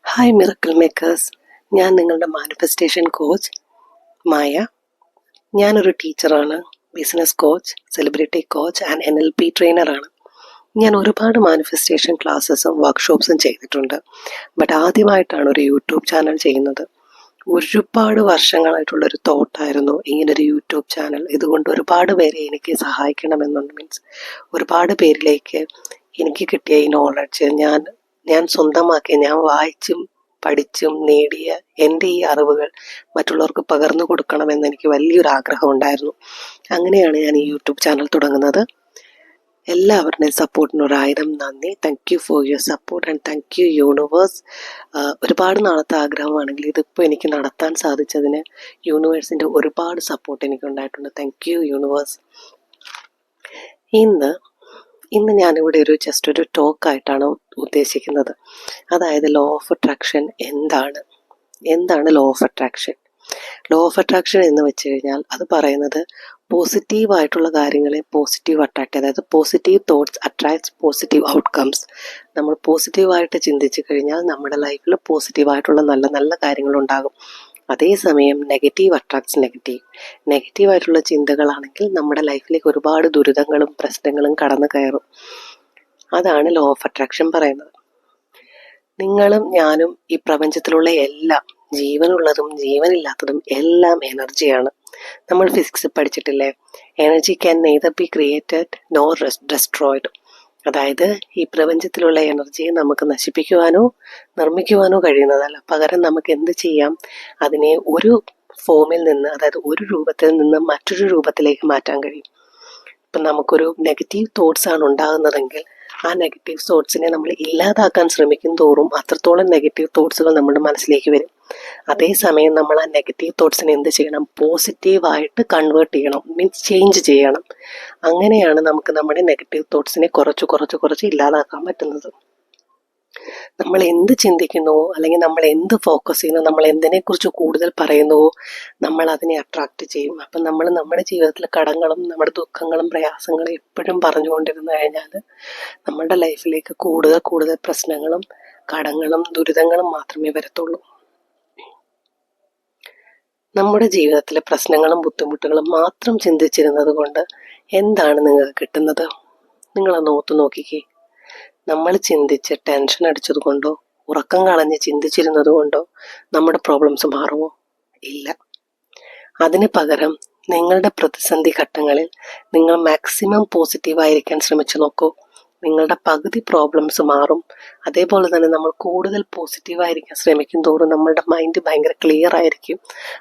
Hi miracle makers. ഞാൻ നിങ്ങളുടെ manifestation coach മായ. ഞാനൊരു ടീച്ചറാണ്, business coach, celebrity coach and NLP ട്രെയിനറാണ്. ഞാൻ ഒരുപാട് മാനിഫെസ്റ്റേഷൻ ക്ലാസ്സസും വർക്ക്ഷോപ്സും ചെയ്തിട്ടുണ്ട്. ബട്ട് ആദ്യമായിട്ടാണ് ഒരു യൂട്യൂബ് ചാനൽ ചെയ്യുന്നത്. ഒരുപാട് വർഷങ്ങളായിട്ടുള്ളൊരു തോട്ടായിരുന്നു ഇങ്ങനൊരു യൂട്യൂബ് ചാനൽ. ഇതുകൊണ്ട് ഒരുപാട് പേരെ എനിക്ക് സഹായിക്കണമെന്നുണ്ട്. ഒരുപാട് പേരിലേക്ക് എനിക്ക് കിട്ടിയ ഈ നോളജ് ഞാൻ സ്വന്തമാക്കി, ഞാൻ വായിച്ചും പഠിച്ചും നേടിയ എൻ്റെ ഈ അറിവുകൾ മറ്റുള്ളവർക്ക് പകർന്നു കൊടുക്കണമെന്ന് എനിക്ക് വലിയൊരു ആഗ്രഹം ഉണ്ടായിരുന്നു. അങ്ങനെയാണ് ഞാൻ ഈ യൂട്യൂബ് ചാനൽ തുടങ്ങുന്നത്. എല്ലാവരുടെയും സപ്പോർട്ടിന് 1000 നന്ദി. Thank you for your support and thank you universe. ഒരുപാട് നാളത്തെ ആഗ്രഹമാണെങ്കിൽ ഇതിപ്പോൾ എനിക്ക് നടത്താൻ സാധിച്ചതിന് യൂണിവേഴ്സിൻ്റെ ഒരുപാട് സപ്പോർട്ട് എനിക്കുണ്ടായിട്ടുണ്ട്. Thank you universe. ഇന്ന് ഞാനിവിടെ ജസ്റ്റ് ഒരു ടോക്കായിട്ടാണ് ഉദ്ദേശിക്കുന്നത്. അതായത് ലോ ഓഫ് അട്രാക്ഷൻ എന്താണ് law of attraction? Law of attraction എന്ന് വെച്ച് കഴിഞ്ഞാൽ അത് പറയുന്നത് പോസിറ്റീവായിട്ടുള്ള കാര്യങ്ങളെ പോസിറ്റീവ് അട്രാക്ട്, അതായത് positive thoughts attracts positive outcomes. നമ്മൾ പോസിറ്റീവായിട്ട് ചിന്തിച്ചു കഴിഞ്ഞാൽ നമ്മുടെ ലൈഫിൽ പോസിറ്റീവായിട്ടുള്ള നല്ല നല്ല കാര്യങ്ങൾ ഉണ്ടാകും. അതേസമയം നെഗറ്റീവ് അട്രാക്ട്സ് നെഗറ്റീവായിട്ടുള്ള ചിന്തകളാണെങ്കിൽ നമ്മുടെ ലൈഫിലേക്ക് ഒരുപാട് ദുരിതങ്ങളും പ്രശ്നങ്ങളും കടന്നു കയറും. അതാണ് ലോ ഓഫ് അട്രാക്ഷൻ പറയുന്നത്. നിങ്ങളും ഞാനും ഈ പ്രപഞ്ചത്തിലുള്ള എല്ലാം, ജീവനുള്ളതും ജീവനില്ലാത്തതും എല്ലാം എനർജിയാണ്. നമ്മൾ ഫിസിക്സ് പഠിച്ചിട്ടില്ലേ? Energy can neither be created nor destroyed. അതായത് ഈ പ്രപഞ്ചത്തിലുള്ള എനർജിയെ നമുക്ക് നശിപ്പിക്കുവാനോ നിർമ്മിക്കുവാനോ കഴിയുന്നതല്ല. പകരം നമുക്ക് എന്ത് ചെയ്യാം? അതിനെ ഒരു ഫോമിൽ നിന്ന്, അതായത് ഒരു രൂപത്തിൽ നിന്ന് മറ്റൊരു രൂപത്തിലേക്ക് മാറ്റാൻ കഴിയും. ഇപ്പം നമുക്കൊരു നെഗറ്റീവ് തോട്ട്സ് ആണ് ഉണ്ടാകുന്നതെങ്കിൽ ആ നെഗറ്റീവ് തോട്ട്സിനെ നമ്മൾ ഇല്ലാതാക്കാൻ ശ്രമിക്കും തോറും അത്രത്തോളം നെഗറ്റീവ് തോട്ട്സുകൾ നമ്മുടെ മനസ്സിലേക്ക് വരും. അതേസമയം നമ്മൾ ആ നെഗറ്റീവ് തോട്ട്സിനെ എന്ത് ചെയ്യണം? പോസിറ്റീവായിട്ട് കൺവേർട്ട് ചെയ്യണം, മീൻസ് ചേഞ്ച് ചെയ്യണം. അങ്ങനെയാണ് നമുക്ക് നമ്മുടെ നെഗറ്റീവ് തോട്ട്സിനെ കുറച്ച് ഇല്ലാതാക്കാൻ പറ്റുന്നത്. നമ്മൾ എന്ത് ചിന്തിക്കുന്നുവോ, അല്ലെങ്കിൽ നമ്മൾ എന്ത് ഫോക്കസ് ചെയ്യുന്നു, നമ്മൾ എന്തിനെക്കുറിച്ച് കൂടുതൽ പറയുന്നുവോ, നമ്മൾ അതിനെ അട്രാക്റ്റ് ചെയ്യും. അപ്പം നമ്മൾ നമ്മുടെ ജീവിതത്തിലെ കടങ്ങളും നമ്മുടെ ദുഃഖങ്ങളും പ്രയാസങ്ങളും എപ്പോഴും പറഞ്ഞുകൊണ്ടിരുന്നു കഴിഞ്ഞാൽ നമ്മുടെ ലൈഫിലേക്ക് കൂടുതൽ പ്രശ്നങ്ങളും കടങ്ങളും ദുരിതങ്ങളും മാത്രമേ വരത്തുള്ളൂ. നമ്മുടെ ജീവിതത്തിലെ പ്രശ്നങ്ങളും ബുദ്ധിമുട്ടുകളും മാത്രം ചിന്തിച്ചിരുന്നത് കൊണ്ട് എന്താണ് നിങ്ങൾക്ക് കിട്ടുന്നത്? നിങ്ങളൊന്ന് ഓർത്തു നോക്കിക്കേ. നമ്മൾ ചിന്തിച്ച് ടെൻഷൻ അടിച്ചത് കൊണ്ടോ ഉറക്കം കളഞ്ഞ് ചിന്തിച്ചിരുന്നത് കൊണ്ടോ നമ്മുടെ പ്രോബ്ലംസ് മാറുമോ? ഇല്ല. അതിന് പകരം നിങ്ങളുടെ പ്രതിസന്ധി ഘട്ടങ്ങളിൽ നിങ്ങൾ മാക്സിമം പോസിറ്റീവായിരിക്കാൻ ശ്രമിച്ചു നോക്കൂ. നിങ്ങളുടെ പകുതി പ്രോബ്ലംസ് മാറും. അതേപോലെ തന്നെ നമ്മൾ കൂടുതൽ പോസിറ്റീവായിരിക്കാൻ ശ്രമിക്കും തോറും നമ്മളുടെ മൈൻഡ് ഭയങ്കര ക്ലിയർ ആയിരിക്കും.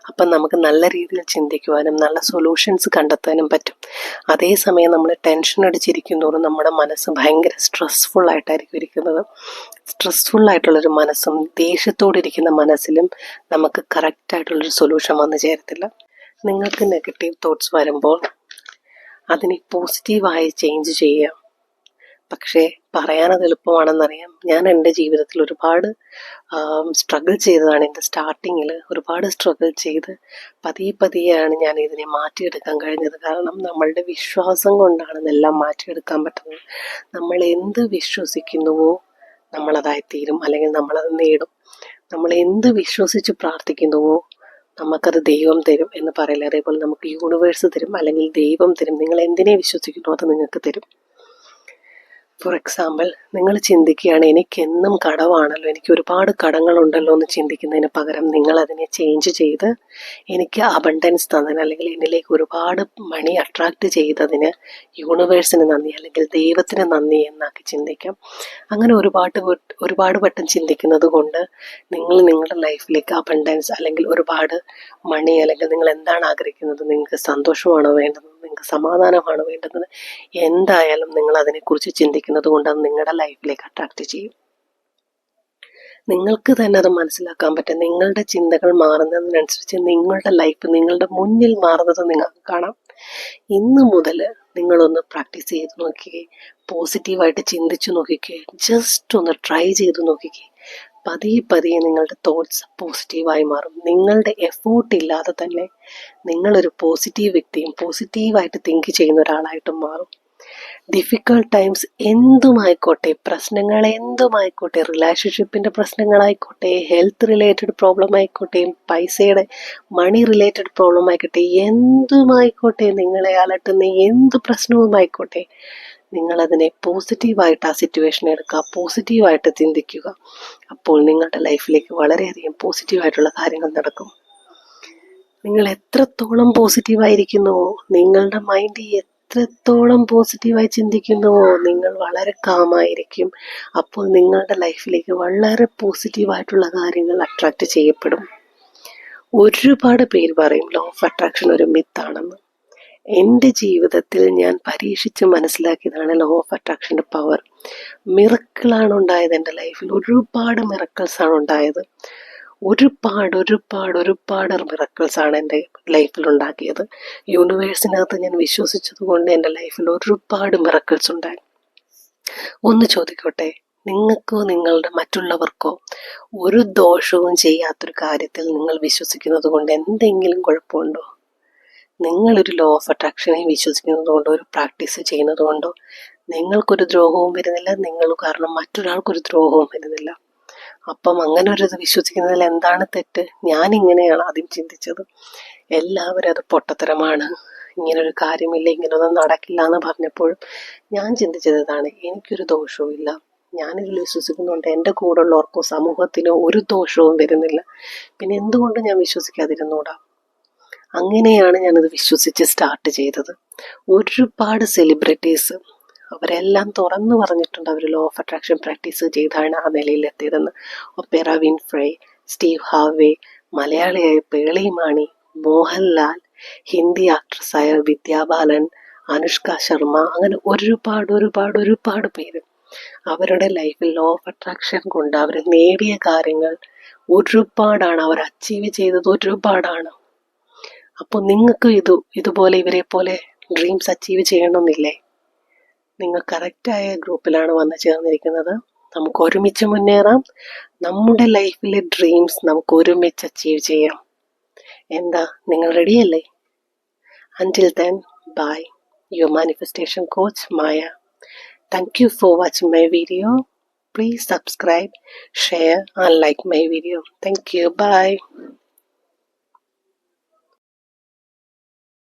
അപ്പം നമുക്ക് നല്ല രീതിയിൽ ചിന്തിക്കുവാനും നല്ല സൊല്യൂഷൻസ് കണ്ടെത്താനും പറ്റും. അതേസമയം നമ്മൾ ടെൻഷൻ അടിച്ചിരിക്കും തോറും നമ്മുടെ മനസ്സ് ഭയങ്കര സ്ട്രെസ്ഫുൾ ആയിട്ടായിരിക്കും ഇരിക്കുന്നത്. സ്ട്രെസ്ഫുൾ ആയിട്ടുള്ളൊരു മനസ്സും ദേഷ്യത്തോടിരിക്കുന്ന മനസ്സിലും നമുക്ക് കറക്റ്റായിട്ടുള്ളൊരു സൊല്യൂഷൻ വന്നു ചേരത്തില്ല. നിങ്ങൾക്ക് നെഗറ്റീവ് തോട്ട്സ് വരുമ്പോൾ അതിനെ പോസിറ്റീവായി ചേഞ്ച് ചെയ്യുക. പക്ഷേ പറയാനത് എളുപ്പമാണെന്നറിയാം. ഞാൻ എൻ്റെ ജീവിതത്തിൽ ഒരുപാട് സ്ട്രഗിൾ ചെയ്തതാണ്. എൻ്റെ സ്റ്റാർട്ടിങ്ങിൽ ഒരുപാട് സ്ട്രഗിൾ ചെയ്ത് പതിയെയാണ് ഞാൻ ഇതിനെ മാറ്റിയെടുക്കാൻ കഴിഞ്ഞത്. കാരണം നമ്മളുടെ വിശ്വാസം കൊണ്ടാണ് ഇതെല്ലാം മാറ്റിയെടുക്കാൻ പറ്റുന്നത്. നമ്മൾ എന്ത് വിശ്വസിക്കുന്നുവോ നമ്മളതായിത്തീരും, അല്ലെങ്കിൽ നമ്മളത് നേടും. നമ്മൾ എന്ത് വിശ്വസിച്ച് പ്രാർത്ഥിക്കുന്നുവോ നമുക്കത് ദൈവം തരും എന്ന് പറയില്ല. അതേപോലെ നമുക്ക് യൂണിവേഴ്സ് തരും, അല്ലെങ്കിൽ ദൈവം തരും. നിങ്ങൾ എന്തിനെ വിശ്വസിക്കുന്നു അത് നിങ്ങൾക്ക് തരും. ഫോർ എക്സാമ്പിൾ, നിങ്ങൾ ചിന്തിക്കുകയാണ് എനിക്കെന്നും കടമാണല്ലോ, എനിക്ക് ഒരുപാട് കടങ്ങളുണ്ടല്ലോ എന്ന് ചിന്തിക്കുന്നതിന് പകരം നിങ്ങൾ അതിനെ ചേഞ്ച് ചെയ്ത് എനിക്ക് അബണ്ടൻസ് തന്നതിന്, അല്ലെങ്കിൽ എന്നിലേക്ക് ഒരുപാട് മണി അട്രാക്റ്റ് ചെയ്തതിന് യൂണിവേഴ്സിന് നന്ദി, അല്ലെങ്കിൽ ദൈവത്തിന് നന്ദി എന്നാക്കി ചിന്തിക്കാം. അങ്ങനെ ഒരുപാട് വട്ടം ചിന്തിക്കുന്നത് കൊണ്ട് നിങ്ങൾ നിങ്ങളുടെ ലൈഫിലേക്ക് അബണ്ടൻസ്, അല്ലെങ്കിൽ ഒരുപാട് മണി, അല്ലെങ്കിൽ നിങ്ങൾ എന്താണ് ആഗ്രഹിക്കുന്നത്, നിങ്ങൾക്ക് സന്തോഷമാണോ വേണ്ടത്, നിങ്ങൾക്ക് സമാധാനമാണോ വേണ്ടത്, എന്തായാലും നിങ്ങൾ അതിനെക്കുറിച്ച് ചിന്തിക്കുന്നത് കൊണ്ട് അത് നിങ്ങളുടെ ലൈഫിലേക്ക് അട്രാക്റ്റ് ചെയ്യും. നിങ്ങൾക്ക് തന്നെ അത് മനസ്സിലാക്കാൻ പറ്റും. നിങ്ങളുടെ ചിന്തകൾ മാറുന്നതിനനുസരിച്ച് നിങ്ങളുടെ ലൈഫ് നിങ്ങളുടെ മുന്നിൽ മാറുന്നത് നിങ്ങൾക്ക് കാണാം. ഇന്ന് മുതൽ നിങ്ങളൊന്ന് പ്രാക്ടീസ് ചെയ്ത് നോക്കിക്കേ, പോസിറ്റീവായിട്ട് ചിന്തിച്ചു നോക്കിക്കേ, ജസ്റ്റ് ഒന്ന് ട്രൈ ചെയ്ത് നോക്കിക്കേ. പതിയെ നിങ്ങളുടെ തോട്ട്സ് പോസിറ്റീവായി മാറും. നിങ്ങളുടെ എഫോർട്ട് ഇല്ലാതെ തന്നെ നിങ്ങളൊരു പോസിറ്റീവ് വ്യക്തിയും പോസിറ്റീവായിട്ട് തിങ്ക് ചെയ്യുന്ന ഒരാളായിട്ടും മാറും. ഡിഫിക്കൾട്ട് ടൈംസ് എന്തുമായിക്കോട്ടെ, പ്രശ്നങ്ങൾ എന്തുമായിക്കോട്ടെ, റിലേഷൻഷിപ്പിൻ്റെ പ്രശ്നങ്ങളായിക്കോട്ടെ, ഹെൽത്ത് റിലേറ്റഡ് പ്രോബ്ലം ആയിക്കോട്ടെ, പൈസയുടെ മണി റിലേറ്റഡ് പ്രോബ്ലം ആയിക്കോട്ടെ, എന്തുമായിക്കോട്ടെ, നിങ്ങളെ അലട്ടുന്ന എന്ത് പ്രശ്നവുമായിക്കോട്ടെ, നിങ്ങളതിനെ പോസിറ്റീവായിട്ട് ആ സിറ്റുവേഷൻ എടുക്കുക, പോസിറ്റീവായിട്ട് ചിന്തിക്കുക. അപ്പോൾ നിങ്ങളുടെ ലൈഫിലേക്ക് വളരെയധികം പോസിറ്റീവായിട്ടുള്ള കാര്യങ്ങൾ നടക്കും. നിങ്ങൾ എത്രത്തോളം പോസിറ്റീവായിരിക്കുന്നുവോ, നിങ്ങളുടെ മൈൻഡ് എത്രത്തോളം പോസിറ്റീവായി ചിന്തിക്കുന്നുവോ, നിങ്ങൾ വളരെ കാമായിരിക്കും. അപ്പോൾ നിങ്ങളുടെ ലൈഫിലേക്ക് വളരെ പോസിറ്റീവായിട്ടുള്ള കാര്യങ്ങൾ അട്രാക്റ്റ് ചെയ്യപ്പെടും. ഒരുപാട് പേര് പറയും ലോ ഓഫ് അട്രാക്ഷൻ ഒരു മിത്താണെന്ന്. എൻ്റെ ജീവിതത്തിൽ ഞാൻ പരീക്ഷിച്ച് മനസ്സിലാക്കിയതാണ് ലോ ഓഫ് അട്രാക്ഷൻ്റെ പവർ. മിറക്കിളാണ് ഉണ്ടായത് എൻ്റെ ലൈഫിൽ. ഒരുപാട് മിറക്കിൾസ് ആണ് ഉണ്ടായത്. ഒരുപാട് മിറക്കിൾസ് ആണ് എൻ്റെ ലൈഫിൽ ഉണ്ടാക്കിയത്. യൂണിവേഴ്സിനകത്ത് ഞാൻ വിശ്വസിച്ചത് കൊണ്ട് എൻ്റെ ലൈഫിൽ ഒരുപാട് മിറക്കിൾസ് ഉണ്ടായി. ഒന്ന് ചോദിക്കോട്ടെ, നിങ്ങൾക്കോ നിങ്ങളുടെ മറ്റുള്ളവർക്കോ ഒരു ദോഷവും ചെയ്യാത്തൊരു കാര്യത്തിൽ നിങ്ങൾ വിശ്വസിക്കുന്നത് കൊണ്ട് എന്തെങ്കിലും കുഴപ്പമുണ്ടോ? നിങ്ങളൊരു ലോ ഓഫ് അട്രാക്ഷനെ വിശ്വസിക്കുന്നത് കൊണ്ടോ ഒരു പ്രാക്ടീസ് ചെയ്യുന്നത് കൊണ്ടോ നിങ്ങൾക്കൊരു ദ്രോഹവും വരുന്നില്ല, നിങ്ങൾ കാരണം മറ്റൊരാൾക്കൊരു ദ്രോഹവും വരുന്നില്ല. അപ്പം അങ്ങനെ ഒരു ഇത് വിശ്വസിക്കുന്നതിൽ എന്താണ് തെറ്റ്? ഞാനിങ്ങനെയാണ് ആദ്യം ചിന്തിച്ചത്. എല്ലാവരും അത് പൊട്ടത്തരമാണ്, ഇങ്ങനൊരു കാര്യമില്ല, ഇങ്ങനൊന്നും നടക്കില്ല എന്ന് പറഞ്ഞപ്പോഴും ഞാൻ ചിന്തിച്ചത് ഇതാണ്, എനിക്കൊരു ദോഷവും ഇല്ല, ഞാനിതിൽ വിശ്വസിക്കുന്നുണ്ട്, എൻ്റെ കൂടെയുള്ളവർക്കോ സമൂഹത്തിനോ ഒരു ദോഷവും വരുന്നില്ല, പിന്നെ എന്തുകൊണ്ട് ഞാൻ വിശ്വസിക്കാതിരുന്നൂടാ? അങ്ങനെയാണ് ഞാനത് വിശ്വസിച്ച് സ്റ്റാർട്ട് ചെയ്തത്. ഒരുപാട് സെലിബ്രിറ്റീസ് അവരെല്ലാം തുറന്നു പറഞ്ഞിട്ടുണ്ട് അവർ ലോ ഓഫ് അട്രാക്ഷൻ പ്രാക്ടീസ് ചെയ്താണ് ആ നിലയിലെത്തിയതെന്ന്. ഒപ്പേറ വിൻഫ്രേ, സ്റ്റീവ് ഹാർവേ, മലയാളിയായ പേളി മാണി, മോഹൻലാൽ, ഹിന്ദി ആക്ട്രസ്സായ വിദ്യാ ബാലൻ, അനുഷ്ക ശർമ്മ, അങ്ങനെ ഒരുപാട് പേര് അവരുടെ ലൈഫിൽ ലോ ഓഫ് അട്രാക്ഷൻ കൊണ്ട് അവർ നേടിയ കാര്യങ്ങൾ ഒരുപാടാണ്, അവർ അച്ചീവ് ചെയ്തത് ഒരുപാടാണ്. അപ്പോൾ നിങ്ങൾക്ക് ഇതുപോലെ ഇവരെ പോലെ ഡ്രീംസ് അച്ചീവ് ചെയ്യണമെന്നില്ലേ? നിങ്ങൾ കറക്റ്റായ ഗ്രൂപ്പിലാണ് വന്ന് ചേർന്നിരിക്കുന്നത്. നമുക്ക് ഒരുമിച്ച് മുന്നേറാം. നമ്മുടെ ലൈഫിലെ ഡ്രീംസ് നമുക്ക് ഒരുമിച്ച് അച്ചീവ് ചെയ്യാം. എന്താ, നിങ്ങൾ റെഡിയല്ലേ? Until then, bye. Your manifestation coach, Maya. Thank you for watching my video. Please subscribe, share and like my video. Thank you. Bye.